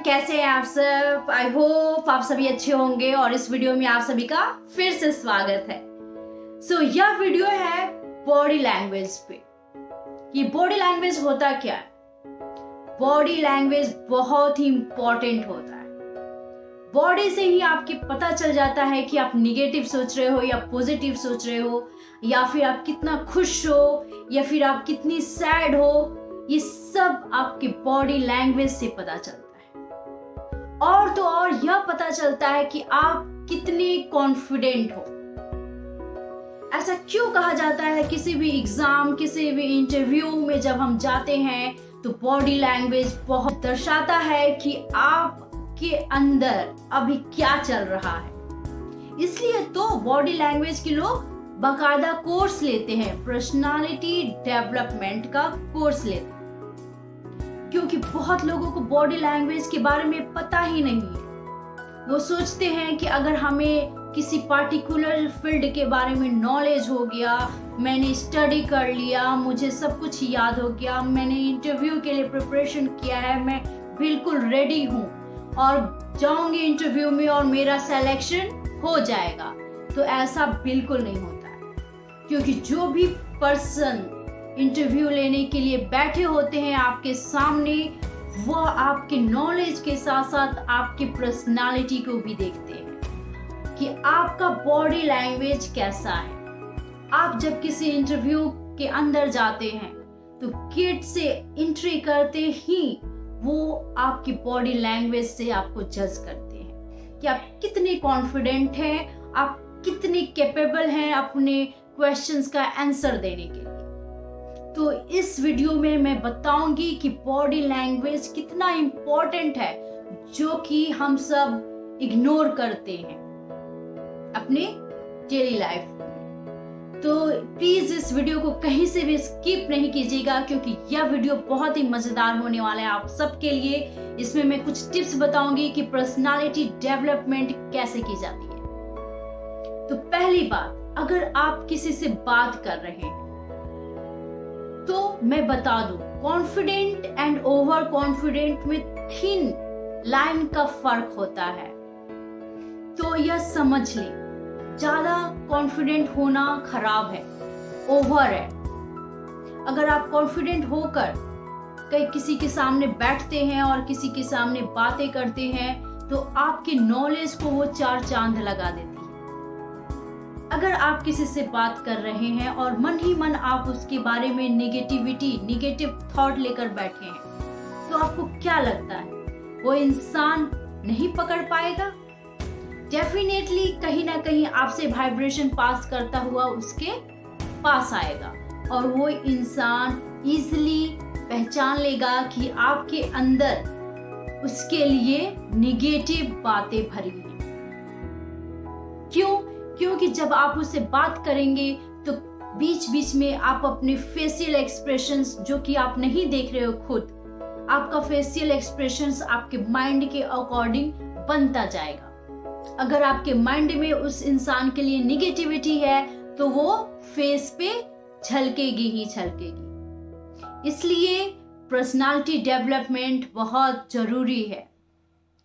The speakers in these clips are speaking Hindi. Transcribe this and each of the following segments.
कैसे हैं आप सब। आई होप आप सभी अच्छे होंगे और इस वीडियो में आप सभी का फिर से स्वागत है। यह वीडियो है बॉडी लैंग्वेज पे कि बॉडी लैंग्वेज होता क्या है। बॉडी लैंग्वेज बहुत ही इंपॉर्टेंट होता है। बॉडी से ही आपके पता चल जाता है कि आप निगेटिव सोच रहे हो या पॉजिटिव सोच रहे हो, या फिर आप कितना खुश हो या फिर आप कितनी सैड हो। ये सब आपके बॉडी लैंग्वेज से पता चलता है। और तो और यह पता चलता है कि आप कितने कॉन्फिडेंट हो। ऐसा क्यों कहा जाता है, किसी भी एग्जाम, किसी भी इंटरव्यू में जब हम जाते हैं तो बॉडी लैंग्वेज बहुत दर्शाता है कि आपके अंदर अभी क्या चल रहा है। इसलिए तो बॉडी लैंग्वेज के लोग बाकायदा कोर्स लेते हैं, पर्सनालिटी डेवलपमेंट का कोर्स लेते हैं, क्योंकि बहुत लोगों को बॉडी लैंग्वेज के बारे में पता ही नहीं है। वो सोचते हैं कि अगर हमें किसी पार्टिकुलर फील्ड के बारे में नॉलेज हो गया, मैंने स्टडी कर लिया, मुझे सब कुछ याद हो गया, मैंने इंटरव्यू के लिए प्रिपरेशन किया है, मैं बिल्कुल रेडी हूँ और जाऊंगी इंटरव्यू में और मेरा सिलेक्शन हो जाएगा। तो ऐसा बिल्कुल नहीं होता है, क्योंकि जो भी पर्सन इंटरव्यू लेने के लिए बैठे होते हैं आपके सामने, वो आपके नॉलेज के साथ साथ आपकी पर्सनालिटी को भी देखते हैं कि आपका बॉडी लैंग्वेज कैसा है। आप जब किसी इंटरव्यू के अंदर जाते हैं तो गेट से एंट्री करते ही वो आपकी बॉडी लैंग्वेज से आपको जज करते हैं कि आप कितने कॉन्फिडेंट हैं, आप कितने कैपेबल हैं अपने क्वेश्चंस का आंसर देने के लिए। तो इस वीडियो में मैं बताऊंगी कि बॉडी लैंग्वेज कितना इंपॉर्टेंट है, जो कि हम सब इग्नोर करते हैं अपने डेली लाइफ में। तो प्लीज इस वीडियो को कहीं से भी स्किप नहीं कीजिएगा, क्योंकि यह वीडियो बहुत ही मजेदार होने वाला है आप सबके लिए। इसमें मैं कुछ टिप्स बताऊंगी कि पर्सनालिटी डेवलपमेंट कैसे की जाती है। तो पहली बात, अगर आप किसी से बात कर रहे हैं तो मैं बता दूं, कॉन्फिडेंट एंड ओवर कॉन्फिडेंट में थिन लाइन का फर्क होता है। तो यह समझ लें, ज्यादा कॉन्फिडेंट होना खराब है, ओवर है। अगर आप कॉन्फिडेंट होकर कहीं किसी के सामने बैठते हैं और किसी के सामने बातें करते हैं तो आपके नॉलेज को वो 4 चांद लगा देती है। अगर आप किसी से बात कर रहे हैं और मन ही मन आप उसके बारे में निगेटिव थॉट लेकर बैठे हैं, तो आपको क्या लगता है, वो इंसान नहीं पकड़ पाएगा? डेफिनेटली कहीं ना कहीं आपसे वाइब्रेशन पास करता हुआ उसके पास आएगा और वो इंसान इजीली पहचान लेगा कि आपके अंदर उसके लिए निगेटिव बातें भरी हैं। क्योंकि जब आप उससे बात करेंगे तो बीच बीच में आप अपने फेशियल एक्सप्रेशंस, जो कि आप नहीं देख रहे हो खुद, आपका फेशियल एक्सप्रेशंस आपके माइंड के अकॉर्डिंग बनता जाएगा। अगर आपके माइंड में उस इंसान के लिए निगेटिविटी है तो वो फेस पे झलकेगी ही झलकेगी। इसलिए पर्सनालिटी डेवलपमेंट बहुत जरूरी है।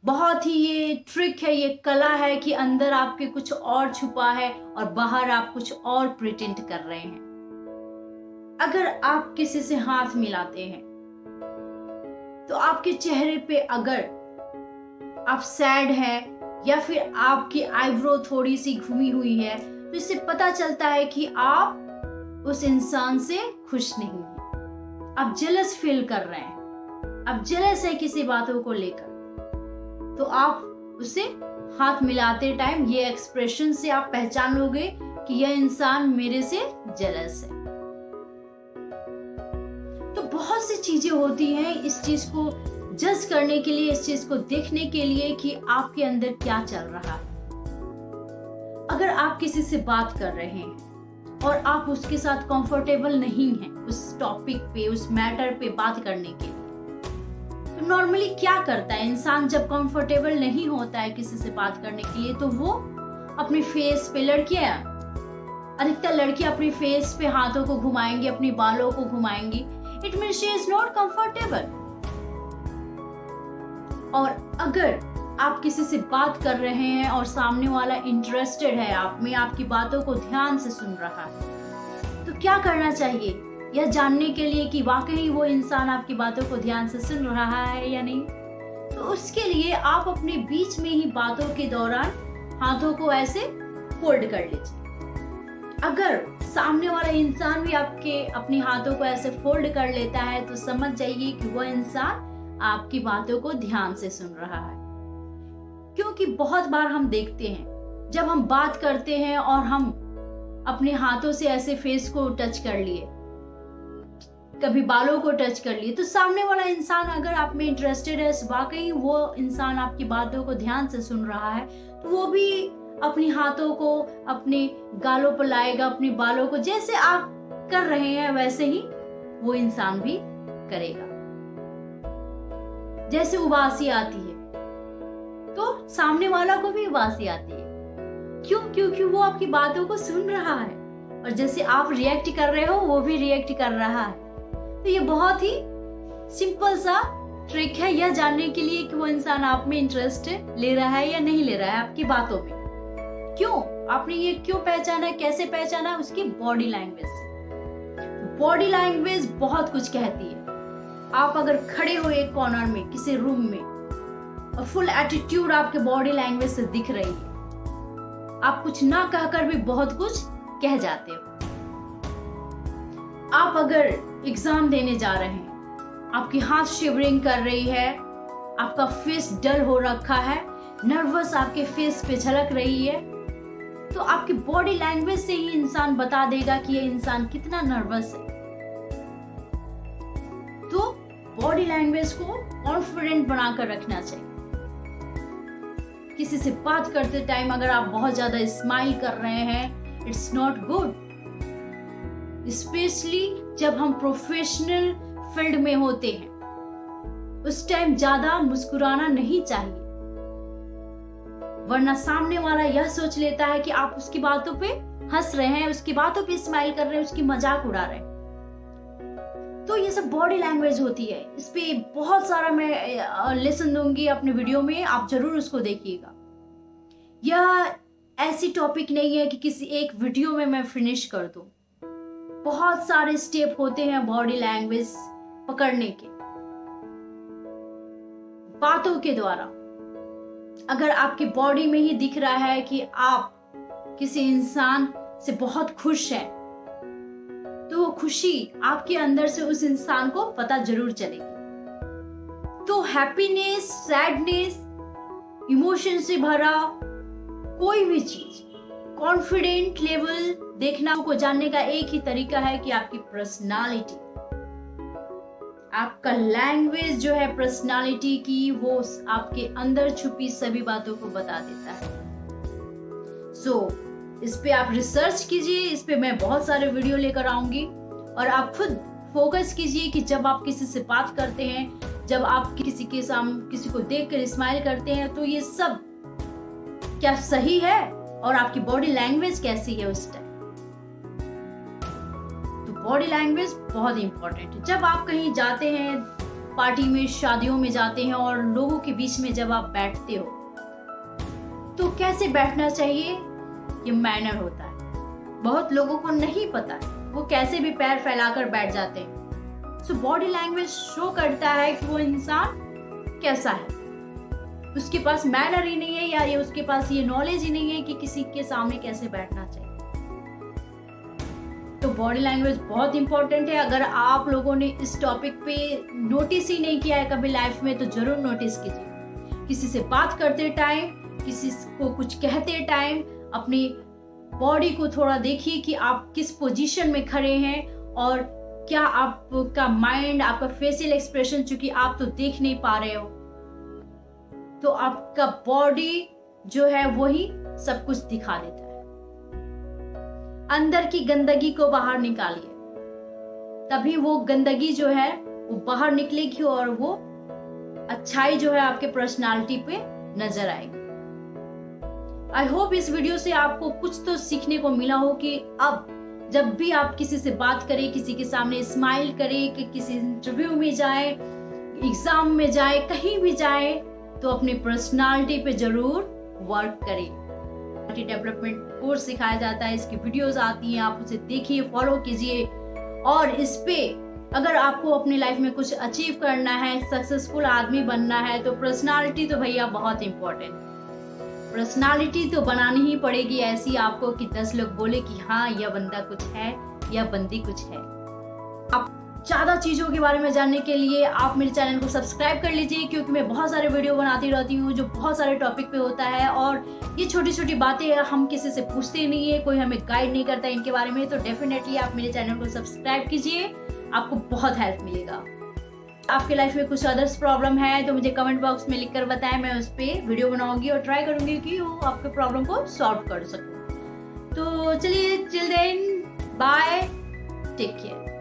बहुत ही ये ट्रिक है, ये कला है कि अंदर आपके कुछ और छुपा है और बाहर आप कुछ और प्रिटेंड कर रहे हैं। अगर आप किसी से हाथ मिलाते हैं तो आपके चेहरे पे अगर आप सैड हैं या फिर आपकी आईब्रो थोड़ी सी घूमी हुई है, तो इससे पता चलता है कि आप उस इंसान से खुश नहीं हैं। आप जेलस फील कर रहे हैं, आप जेलस है किसी बातों को लेकर, तो आप उसे हाथ मिलाते टाइम ये एक्सप्रेशन से आप पहचान लोगे कि यह इंसान मेरे से जेलस है। तो बहुत सी चीजें होती हैं इस चीज को जज करने के लिए, इस चीज को देखने के लिए कि आपके अंदर क्या चल रहा है। अगर आप किसी से बात कर रहे हैं और आप उसके साथ कंफर्टेबल नहीं हैं उस टॉपिक पे, उस मैटर पे बात करने के लिए, तो नॉर्मली क्या करता है इंसान जब कंफर्टेबल नहीं होता है किसी से बात करने के लिए, तो वो अपने फेस पे, अधिकतर लड़कियां अपने फेस पे हाथों को घुमाएंगी, अपने बालों को घुमाएंगी। It means she is not comfortable. और अगर आप किसी से बात कर रहे हैं और सामने वाला इंटरेस्टेड है आप में, आपकी बातों को ध्यान से सुन रहा है, तो क्या करना चाहिए यह जानने के लिए कि वाकई वो इंसान आपकी बातों को ध्यान से सुन रहा है या नहीं? तो उसके लिए आप अपने बीच में ही बातों के दौरान हाथों को ऐसे फोल्ड कर लीजिए। अगर सामने वाला इंसान भी आपके अपने हाथों को ऐसे फोल्ड कर लेता है तो समझ जाइए कि वह इंसान आपकी बातों को ध्यान से सुन रहा है। क्योंकि बहुत बार हम देखते हैं जब हम बात करते हैं और हम अपने हाथों से ऐसे फेस को टच कर लिए, कभी बालों को टच कर लिए, तो सामने वाला इंसान अगर आप में इंटरेस्टेड है, वाकई वो इंसान आपकी बातों को ध्यान से सुन रहा है, तो वो भी अपनी हाथों को अपने गालों पर लाएगा, अपने बालों को जैसे आप कर रहे हैं वैसे ही वो इंसान भी करेगा। जैसे उबासी आती है तो सामने वाला को भी उबासी आती है। क्यों? क्योंकि वो आपकी बातों को सुन रहा है और जैसे आप रिएक्ट कर रहे हो वो भी रिएक्ट कर रहा है। तो ये बहुत ही सिंपल सा ट्रिक है यह जानने के लिए कि वो इंसान आप में इंटरेस्ट ले रहा है या नहीं ले रहा है आपकी बातों में। क्यों? आपने ये क्यों पहचाना, कैसे पहचाना? उसकी बॉडी लैंग्वेज से। बॉडी लैंग्वेज बहुत कुछ कहती है। आप अगर खड़े हो एक कॉर्नर में किसी रूम में और फुल एटीट्यूड आपके बॉडी लैंग्वेज से दिख रही है, आप कुछ ना कहकर भी बहुत कुछ कह जाते हो। आप अगर एग्जाम देने जा रहे हैं, आपकी हाथ शिवरिंग कर रही है, आपका फेस डल हो रखा है, नर्वस आपके फेस पे झलक रही है, तो आपकी बॉडी लैंग्वेज से ही इंसान बता देगा कि ये इंसान कितना नर्वस है। तो बॉडी लैंग्वेज को कॉन्फिडेंट बनाकर रखना चाहिए। किसी से बात करते टाइम अगर आप बहुत ज्यादा स्माइल कर रहे हैं, इट्स नॉट गुड। स्पेशली जब हम प्रोफेशनल फील्ड में होते हैं, उस टाइम ज्यादा मुस्कुराना नहीं चाहिए, वरना सामने वाला यह सोच लेता है कि आप उसकी बातों पे हंस रहे हैं, उसकी बातों पे स्माइल कर रहे हैं, उसकी मजाक उड़ा रहे हैं। तो ये सब बॉडी लैंग्वेज होती है। इस पे बहुत सारा मैं लेसन दूंगी अपने वीडियो में, आप जरूर उसको देखिएगा। यह ऐसी टॉपिक नहीं है कि किसी एक वीडियो में मैं फिनिश कर दूं। बहुत सारे स्टेप होते हैं बॉडी लैंग्वेज पकड़ने के। बातों के द्वारा अगर आपकी बॉडी में ही दिख रहा है कि आप किसी इंसान से बहुत खुश हैं, तो वो खुशी आपके अंदर से उस इंसान को पता जरूर चलेगी। तो हैप्पीनेस, सैडनेस, इमोशन से भरा कोई भी चीज, कॉन्फिडेंट लेवल देखना को जानने का एक ही तरीका है कि आपकी पर्सनालिटी, आपका लैंग्वेज जो है पर्सनालिटी की, वो आपके अंदर छुपी सभी बातों को बता देता है। सो इस पे आप रिसर्च कीजिए, इस पे मैं बहुत सारे वीडियो लेकर आऊंगी और आप खुद फोकस कीजिए कि जब आप किसी से बात करते हैं, जब आप किसी के सामने किसी को देखकर स्माइल करते हैं, तो ये सब क्या सही है और आपकी बॉडी लैंग्वेज कैसी है उस टाइम। तो बॉडी लैंग्वेज बहुत इंपॉर्टेंट है। जब आप कहीं जाते हैं, पार्टी में, शादियों में जाते हैं और लोगों के बीच में जब आप बैठते हो, तो कैसे बैठना चाहिए, ये मैनर होता है। बहुत लोगों को नहीं पता है, वो कैसे भी पैर फैलाकर बैठ जाते हैं। सो बॉडी लैंग्वेज शो करता है कि वो इंसान कैसा है। उसके पास मैनर ही नहीं है या ये उसके पास ये नॉलेज ही नहीं है कि किसी के सामने कैसे बैठना चाहिए। तो बॉडी लैंग्वेज बहुत इंपॉर्टेंट है। अगर आप लोगों ने इस टॉपिक पे नोटिस ही नहीं किया है कभी लाइफ में, तो जरूर नोटिस कीजिए। किसी से बात करते टाइम, किसी को कुछ कहते टाइम अपनी बॉडी को थोड़ा देखिए कि आप किस पोजीशन में खड़े हैं और क्या आपका माइंड, आपका फेशियल एक्सप्रेशन, चूंकि आप तो देख नहीं पा रहे हो, तो आपका बॉडी जो है वही सब कुछ दिखा देता है। अंदर की गंदगी को बाहर निकालिए, तभी वो गंदगी जो है वो बाहर निकलेगी और वो अच्छाई जो है आपके पर्सनालिटी पे नजर आएगी। आई होप इस वीडियो से आपको कुछ तो सीखने को मिला हो कि अब जब भी आप किसी से बात करें, किसी के सामने स्माइल करें, कि किसी इंटरव्यू में जाए, एग्जाम में जाए, कहीं भी जाए, तो अपनी पर्सनालिटी पे जरूर वर्क करें। डेवलपमेंट कोर्स सिखाया जाता है, इसकी वीडियोस आती हैं, आप उसे देखिए, फॉलो कीजिए। और इस पे अगर आपको अपनी लाइफ में कुछ अचीव करना है, सक्सेसफुल आदमी बनना है, तो पर्सनालिटी तो भैया बहुत इंपॉर्टेंट। पर्सनालिटी तो बनानी ही पड़ेगी ऐसी आपको कि 10 लोग बोले कि हाँ यह बंदा कुछ है, यह बंदी कुछ है। आप ज्यादा चीजों के बारे में जानने के लिए आप मेरे चैनल को सब्सक्राइब कर लीजिए, क्योंकि मैं बहुत सारे वीडियो बनाती रहती हूँ जो बहुत सारे टॉपिक पे होता है। और ये छोटी छोटी बातें हम किसी से पूछते नहीं है, कोई हमें गाइड नहीं करता इनके बारे में। तो डेफिनेटली आप मेरे चैनल को सब्सक्राइब कीजिए, आपको बहुत हेल्प मिलेगा। आपके लाइफ में कुछ अदर्स प्रॉब्लम है तो मुझे कमेंट बॉक्स में लिखकर बताएं, मैं उस पर वीडियो बनाऊंगी और ट्राई करूंगी कि वो आपके प्रॉब्लम को सॉल्व कर सकूं। तो चलिए, till then bye, take care.